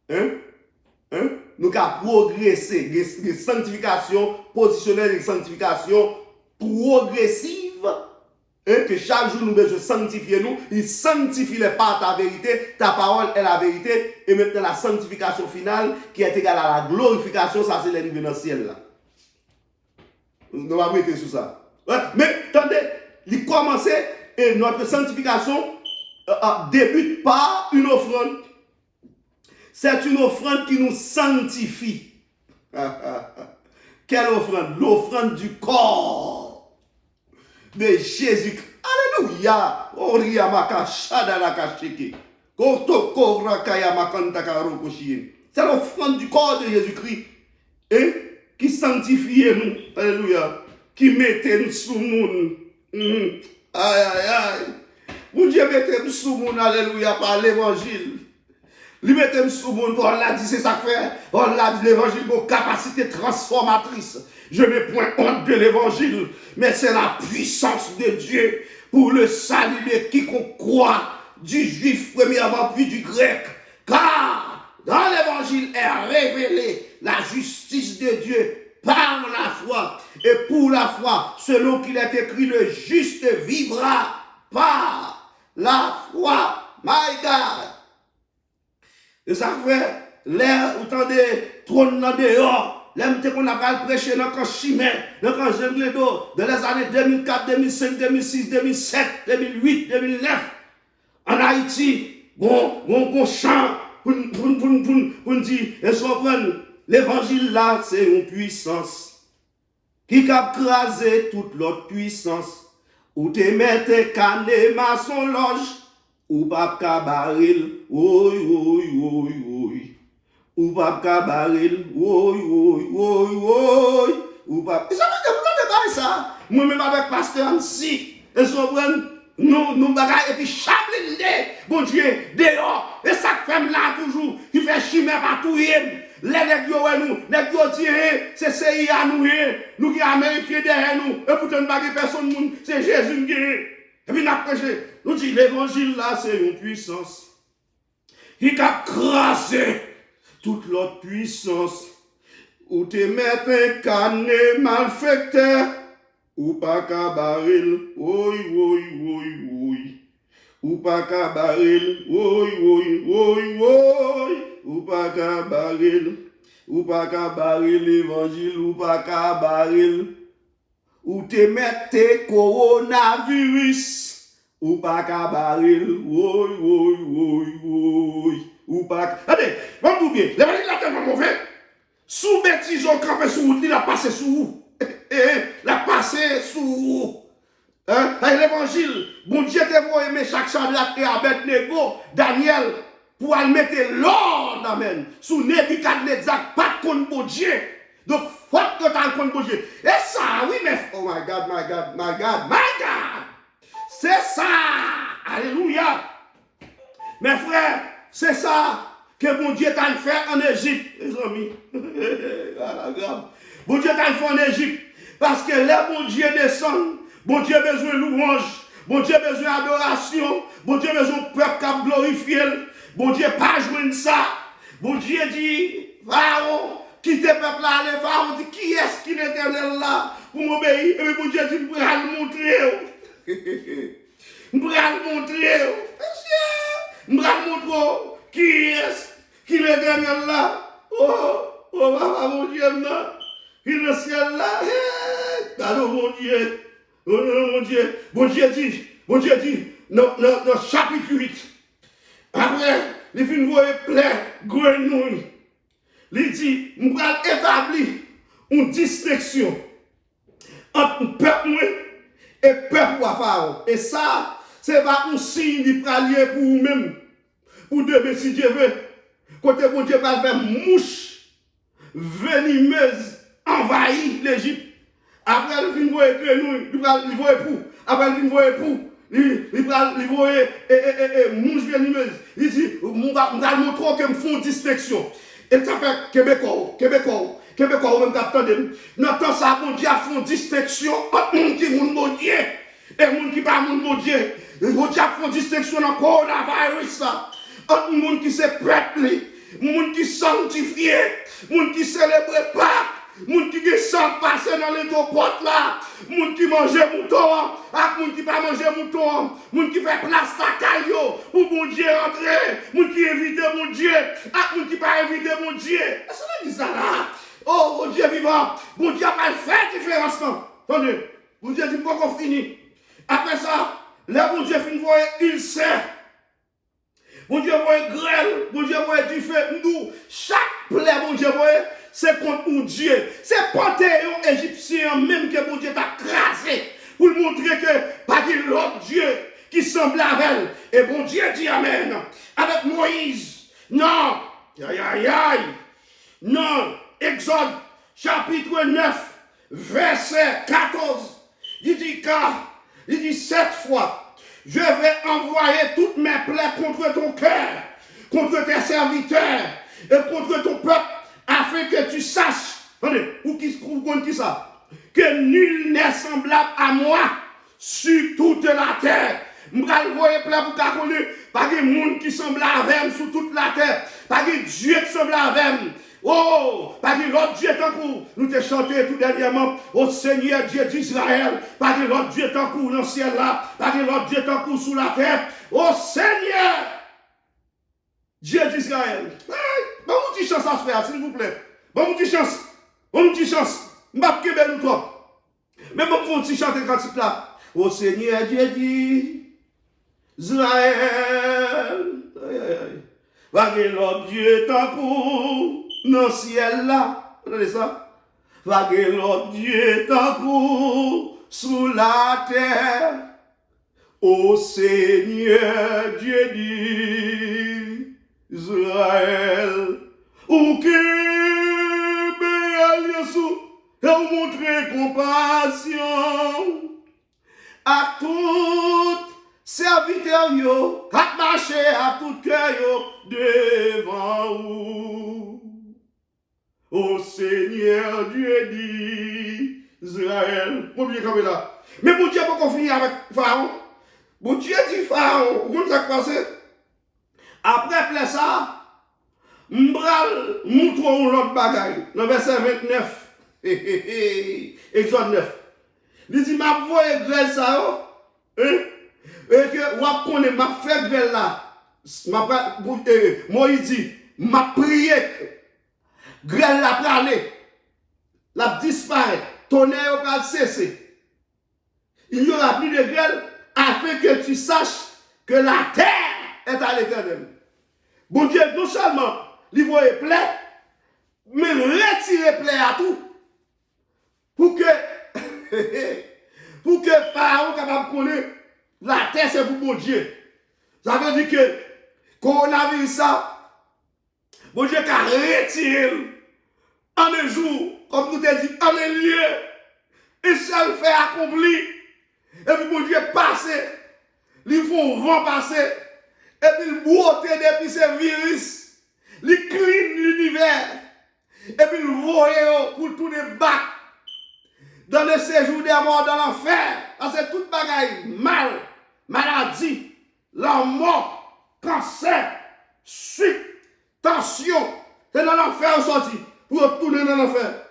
[SPEAKER 1] Nous avons progressé des sanctifications positionnelles et sanctifications progressives. Que chaque jour nous devons sanctifier nous. Il sanctifie les par ta vérité. Ta parole est la vérité. Et maintenant la sanctification finale qui est égale à la glorification, ça c'est l'arrivée dans le ciel là. Nous allons mettre sur ça. Ouais, mais attendez, il commençait et notre sanctification débute par une offrande. C'est une offrande qui nous sanctifie. Quelle offrande? L'offrande du corps de Jésus-Christ. Alléluia. C'est l'offrande du corps de Jésus-Christ qui sanctifie nous. Alléluia. Qui mettait nous sous monde. Aïe, aïe, aïe. Mon Dieu mettez nous sous monde. Alléluia. Par l'évangile. Lui mettez sous mon on l'a dit, c'est ça fait. On l'a dit, l'évangile, une capacité transformatrice. Je n'ai point honte de l'évangile, mais c'est la puissance de Dieu pour le salut de quiconque croit, du juif premièrement, puis du grec. Car dans l'évangile est révélée la justice de Dieu par la foi. Et pour la foi, selon qu'il est écrit, le juste vivra par la foi. My God. Et ça fait l'air, vous entendez, trône dans dehors. L'aime qu'on a pas prêché dans le chimère, dans le jungle d'eau, dans les années 2004, 2005, 2006, 2007, 2008, 2009. En Haïti, bon chant, pour dire, l'évangile là, c'est une puissance qui a crasé toute l'autre puissance. Ou te mette cané maçon loge. Ou pas cabaril, oi, oi, oi, oi. Ou pas cabaril, oi, oi, oi, oi. Ou pas. Et ça veut dire ça. Moi-même avec pasteur Ansi, et so nous bagaille et puis chablinde, bon Dieu, dehors. Et ça fait là toujours, qui fait chimère partout. Les nègres nous, nègres disent, c'est CIA nous qui Américains derrière nous. Et pourtant, nous n'avons personne, c'est Jésus qui est. Et puis, nous avons prêché. Nous disons, l'évangile là, c'est une puissance qui a crasé toute l'autre puissance. Ou te mettre un canet malfecteur, ou pas cabaril, oi, oi, oi, oi. Ou pas cabaril, oi, oi, oi, oi. Ou pas cabaril, l'évangile, ou pas cabaril. Ou te mettre coronavirus. Ou pas cabaril, oi, oi, oi, oi. Ou pas. Allez, vamos bien. L'évangile là tellement mauvais. Sous bêtise, on campé sous vous, il a passé sous vous. La passé sous vous. L'évangile, bon Dieu te voit aimer chaque Shadrach et Abednego, Daniel, pour aller mettre l'ordre, amen, sous Nebuchadnezzar, pas contre bon Dieu. Donc, faut que tu aies contre bon Dieu. Et ça, oui, mais, oh my God, my God, my God, my God. C'est ça. Alléluia. Mes frères, c'est ça que mon Dieu t'a fait en Égypte. Les amis. Bon Dieu t'a fait en Égypte. Parce que là, bon Dieu descend. Bon Dieu a besoin de louange. Bon Dieu a besoin d'adoration. Bon Dieu a besoin de peuple qui a glorifié. Bon Dieu pas joué ça. Bon Dieu dit, Pharaon, quitte le peuple là. Le Pharaon dit, qui est-ce qui est l'éternel là pour m'obéir? Et puis bon Dieu dit, je vais le montrer. Je vais le montrer. Je vais le montrer. Qui est-ce qui est l'éternel là? Oh, papa, mon Dieu, là. Il est dans le ciel là. Pardon, mon Dieu. Oh, non, mon Dieu. Mon Dieu dit, dans chapitre 8. Après, les filles voient plein grenouilles. Il dit, je vais établir une distinction entre peuple et peuple Pharaon. Et ça, c'est pas un signe de pralier pour vous-même. Pour demain, si Dieu veut. Côté bon Dieu va faire mouche venimeuse envahir l'Égypte. Après, il vient voir grenouille, il va voir époux. Après, il vient voir époux. Il va voir mouche venimeuse. Il dit, je vais montrer que me font distinction. Et ça fait Québécois, même capitaine. Notre ça, bon Dieu, font distinction entre les gens qui sont mon Dieu et les gens qui ne sont pas mon Dieu. Bon Dieu, font distinction dans le coronavirus. Entre les gens qui sont peuple, les gens qui sont sanctifiés, les gens qui célèbrent Pâques. Moun qui descend passer dans les portes là, moun qui mange mouton, ak moun qui pas manger mouton, moun qui fait place ta caillou pour bon Dieu rentrer, moun qui évite mon Dieu, ak moun qui pas éviter mon Dieu. Est-ce que dit ça là? Oh mon Dieu vivant, bon Dieu pas faire différence là. Attendez, bon Dieu dit pas qu'on finit. Après ça, là bon Dieu finit voir il sait. Bon Dieu voit grêle, bon Dieu voit du feu, nous chaque plaie bon Dieu voit c'est contre mon Dieu. C'est panthéon égyptien même que mon Dieu t'a crasé pour montrer que pas de l'autre Dieu qui semble à elle. Et bon Dieu dit Amen. Avec Moïse. Non. Aïe. Non. Exode chapitre 9, verset 14. Il dit car, il dit 7 fois, je vais envoyer toutes mes plaies contre ton cœur, contre tes serviteurs et contre ton peuple, afin que tu saches, attendez, qui ça? Que nul n'est semblable à moi sur toute la terre. Je vais envoyer plein pour connaître, pas de monde qui semble à moi sur toute la terre, pas de Dieu qui semble à moi. Oh, pas de l'autre Dieu tant que nous te chanté tout dernièrement, au Seigneur Dieu d'Israël, pas de l'autre Dieu tant que dans le ciel là, pas de l'autre Dieu tant que sous la terre, au Seigneur Dieu d'Israël. Bon, on dit chance à se faire, s'il vous plaît. Bon, on dit chance. On dit chance. M'bap kebe nous toi. Mais bon, on dit chanter quand c'est là. Au Seigneur Dieu d'Israël. Va que l'autre Dieu tant pour dans le ciel là. Regardez ça. Va que l'autre Dieu tant pour sous la terre. Au Seigneur Dieu d'Israël. Ou que Jésus et montrer compassion à tout serviteur yo, à marcher à tout cœur devant vous. Ô Seigneur Dieu d'Israël. Mon Dieu, comme là. Mais mon Dieu, pas finir avec Pharaon. Mon Dieu dit Pharaon, vous comprenez ce qui s'est passé? Après ça, m'bral montrons l'autre bagaille. Dans le verset 29. Exode 9. Il dit, ma voix est grêle ça, hein? Et que, wap connaît, ma fait grêle là. Moïse dit, ma prié, grêle la pralé, la disparaît, tonnerre va cesser. Il n'y aura plus de grêle afin que tu saches que la terre est à l'Éternel. Bon Dieu, non seulement, il voit plaît, mais retirer plaît à tout. Pour que Pharaon capable de connaître la terre, c'est pour mon Dieu. Ça veut dire que coronavirus, ça, mon Dieu a retiré en un jour, comme nous t'ai dit, en un lieu, et ça le fait accompli. Et puis mon Dieu passe, ils font vent passer, et puis il boite depuis ces virus, il clean l'univers. Et puis le voyez pour tourner bas dans le séjour des morts dans l'enfer. Parce que toute bagaille, mal, maladie, la mort, cancer, suite, tension, c'est dans l'enfer sorti pour retourner dans l'enfer.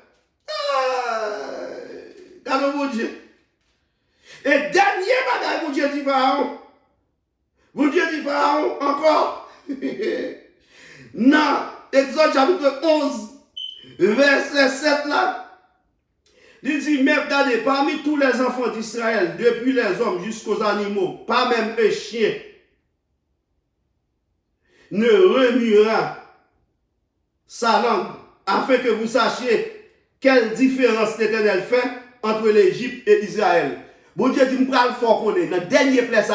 [SPEAKER 1] Quand mon Dieu. Et dernier bagaille, mon Dieu dit Pharaon. Mon Dieu dit Pharaon encore. Non, Exode chapitre 11, verset 7 là. Il dit, mais regardez, parmi tous les enfants d'Israël, depuis les hommes jusqu'aux animaux, pas même un chien ne remuera sa langue, afin que vous sachiez quelle différence l'Éternel fait entre l'Égypte et Israël. Bon Dieu dit, je vais le faire connaître. Dans le dernier place,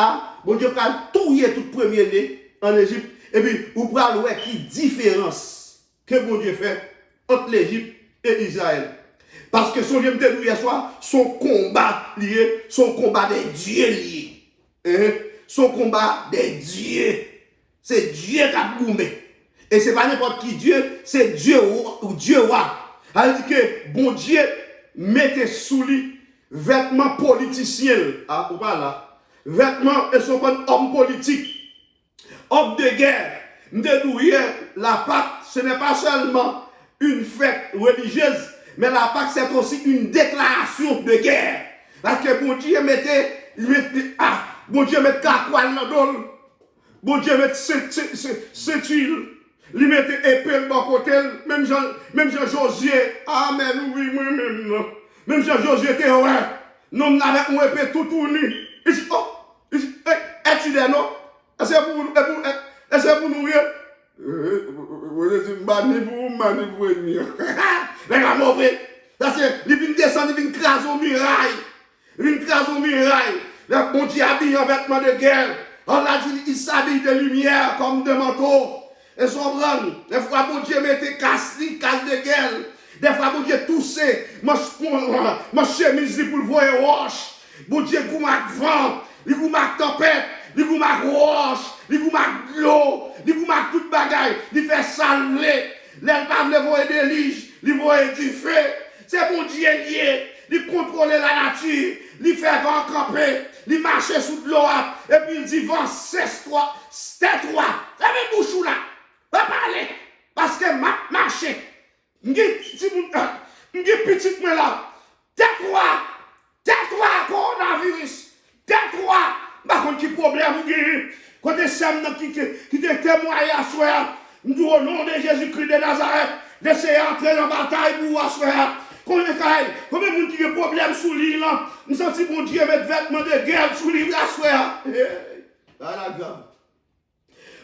[SPEAKER 1] bon Dieu va touiller tout premier né en Égypte. Et puis, vous pouvez voir qui différence que bon Dieu fait entre l'Égypte et Israël. Parce que son Dieu me dit hier soir, son combat lié, son combat des dieux lié. Hein? Son combat des dieux. C'est Dieu qui a boumé. Et ce n'est pas n'importe qui Dieu, c'est Dieu ou Dieu roi. C'est-à-dire que bon Dieu mettez sous lui vêtements politiciens. Ah, ou pas là. Vêtements et son homme politique. Homme de guerre. La Pâque, ce n'est pas seulement une fête religieuse, mais la Pâque, c'est aussi une déclaration de guerre. Parce que bon Dieu mettait bon Dieu mettait cacoal dans l'eau. Bon Dieu mettait cette huile. Il mettait épée de bon côté. Même Jean-Josué. Amen, oui, moi-même, non. Même Jean-Josué était ouais. Non, avec mon épée tout tourné. Il dit, oh, es-tu là, non? Est-ce que pour nous, il vient descendre, il vient craser au muraille. Il vient craser au muraille. Le bon Dieu habille en vêtements de guerre. On a dit, il s'habille de lumière comme de manteau. Et son bras, des fois, bon Dieu mettait casse de guerre. Des fois, bon Dieu toussait. Ma chemise pour le voir roche. Bon Dieu, il m'a vent, il m'a tempête, il m'a roche, il m'a l'eau, il m'a toute bagaille. Il fait saler. Les pauvres voient des liges, ils voient du feu. C'est bon Dieu lié. Il contrôle la nature. Il fait vent camper. Il marche sous de l'eau. Et puis il dit, vent, cesse-toi, tais-toi. Ça me bouche là. Pas parler. Parce que ma marché. Petit moi là. Tais-toi. Tais-toi, coronavirus. Tais-toi. Par contre, qui problème vous gagnez. Quand les femmes qui te témoignent à soi, nous au nom de Jésus-Christ de Nazareth, laissez entrer dans la bataille pour vous asseoir. Combien de monde qui a des problèmes sous l'île là? Nous sentons bon Dieu mettre vêtements de guerre sous l'île à soi.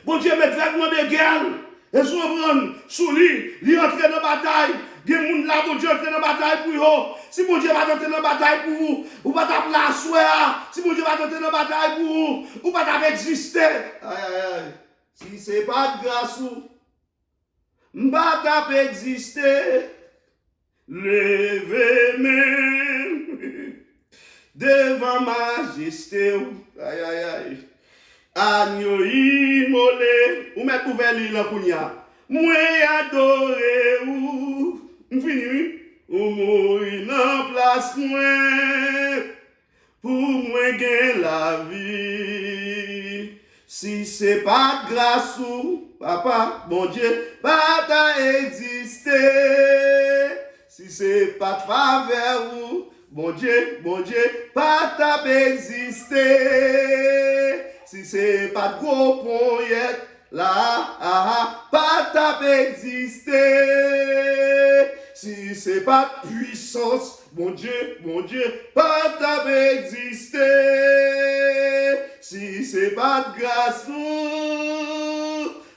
[SPEAKER 1] Bon Dieu met vêtements de guerre. Et sous l'île, il entre dans la bataille. Des gens là, bon Dieu, entre dans la bataille pour vous. Si bon Dieu va entrer dans la bataille pour vous, ou pas t'appeler à soi. Si bon Dieu va entrer dans la bataille pour vous, ou pas t'appeler exister. Aïe. Si c'est pas de grâce ou, pas t'appeler exister. Levez-moi devant majesté. Aïe. Agneau immolé. Ou mettre ouvert l'île pour ya. Moi adoré ou. Fini. Ou mourir dans place moi. Pour moi gagner la vie. Si c'est pas grâce ou, papa, bon Dieu, pas t'a existé. Si c'est pas de faveur ou, bon Dieu, pas t'a existé. Si c'est pas de gros poignette, là, pas t'a existé. Si c'est pas de puissance, mon Dieu, pas t'a existé. Si c'est pas de grâce,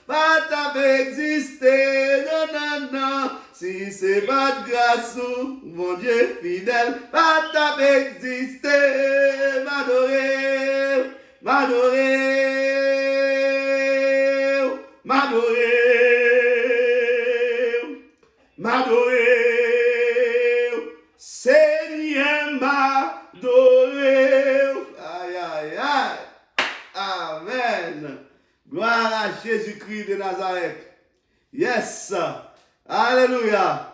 [SPEAKER 1] pas t'a existé. Non. Si c'est pas de grâce, mon Dieu fidèle, pas t'a existé. M'adorer. Seigneur m'adorer. Aïe. Amen. Gloire à Jésus-Christ de Nazareth. Yes. Alléluia.